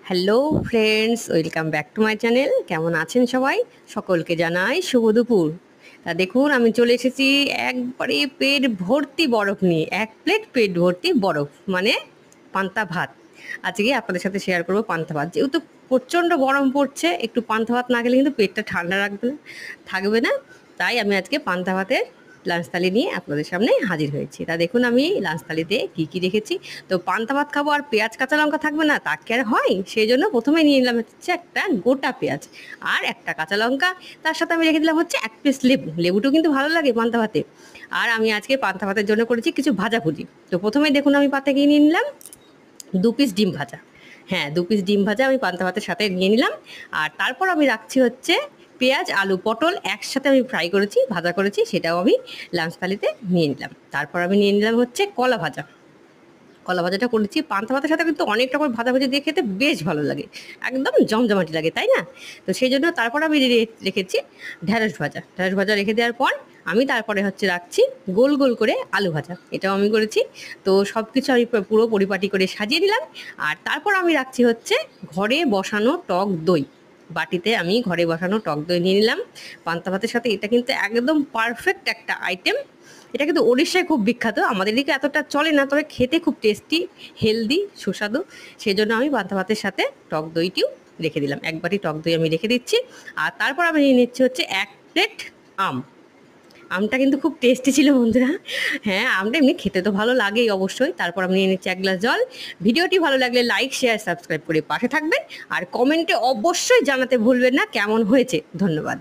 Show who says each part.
Speaker 1: Hello friends, welcome back to my channel. কেমন আছেন সবাই? সকলকে জানাই শুভ দুপুর। তা দেখুন, আমি চলে এসেছি একবারে পেট ভর্তি বরফ নিয়ে। এক প্লেট পেট ভর্তি বরফ মানে পান্তা ভাত। আজকে আপনাদের সাথে শেয়ার করবো পান্তা ভাত। যেহেতু প্রচণ্ড গরম পড়ছে, একটু পান্তা ভাত না খেলে কিন্তু পেটটা ঠান্ডা থাকবে না। তাই আমি আজকে পান্তা ভাতের লাঞ্চ থালি নিয়ে আপনাদের সামনে হাজির হয়েছি। তা দেখুন আমি লাঞ্চ থালিতে কী কী রেখেছি। তো পান্তা ভাত খাবো আর পেঁয়াজ কাঁচা লঙ্কা থাকবে না, তা কি আর হয়? সেই জন্য প্রথমে নিয়ে নিলাম হচ্ছে একটা গোটা পেঁয়াজ আর একটা কাঁচা লঙ্কা। তার সাথে আমি রেখে দিলাম হচ্ছে এক পিস লেবু। লেবুটাও কিন্তু ভালো লাগে পান্তা ভাতে। আর আমি আজকে পান্তা ভাতের জন্য করেছি কিছু ভাজাভুজি। তো প্রথমে দেখুন আমি পাতে গিয়ে নিয়ে নিলাম 2 পিস ডিম ভাজা। হ্যাঁ, 2 পিস ডিম ভাজা আমি পান্তা ভাতের সাথে নিয়ে নিলাম। আর তারপর আমি রাখছি হচ্ছে পেঁয়াজ, আলু, পটল একসাথে আমি ফ্রাই করেছি, ভাজা করেছি, সেটাও আমি লাঞ্চ থালিতে নিয়ে নিলাম। তারপর আমি নিয়ে নিলাম হচ্ছে কলা ভাজা। কলা ভাজাটা করেছি পান্তা ভাতের সাথে, কিন্তু অনেক রকম ভাজাভুজি দিয়ে খেতে বেশ ভালো লাগে, একদম জমজমাটি লাগে, তাই না? তো সেই জন্য তারপর আমি রেখেছি ঢ্যাঁড়স ভাজা। ঢ্যাঁড়স ভাজা রেখে দেওয়ার পর আমি তারপরে হচ্ছে রাখছি গোল গোল করে আলু ভাজা, এটাও আমি করেছি। তো সব কিছু আমি পুরো পরিপাটি করে সাজিয়ে নিলাম। আর তারপর আমি রাখছি হচ্ছে ঘরে বসানো টক দই। বাটিতে আমি ঘরে বসানো টক দই নিয়ে নিলাম পান্তা ভাতের সাথে। এটা কিন্তু একদম পারফেক্ট একটা আইটেম। এটা কিন্তু ওড়িশায় খুব বিখ্যাত, আমাদের এদিকে এতটা চলে না, তবে খেতে খুব টেস্টি, হেলদি, সুস্বাদু। সেই জন্য আমি পান্তা ভাতের সাথে টক দইটিও রেখে দিলাম। এক বাটি টক দই আমি রেখে দিচ্ছি। আর তারপর আমি নিয়ে নিচ্ছি হচ্ছে 1 প্লেট আম। আমটা কিন্তু খুব টেস্টি ছিল বন্ধুরা। হ্যাঁ, আমটা এমনি খেতে তো ভালো লাগেই অবশ্যই। তারপর আমি নিয়ে নিচ্ছি 1 গ্লাস জল। ভিডিওটি ভালো লাগলে লাইক, শেয়ার, সাবস্ক্রাইব করে পাশে থাকবেন। আর কমেন্টে অবশ্যই জানাতে ভুলবেন না কেমন হয়েছে। ধন্যবাদ।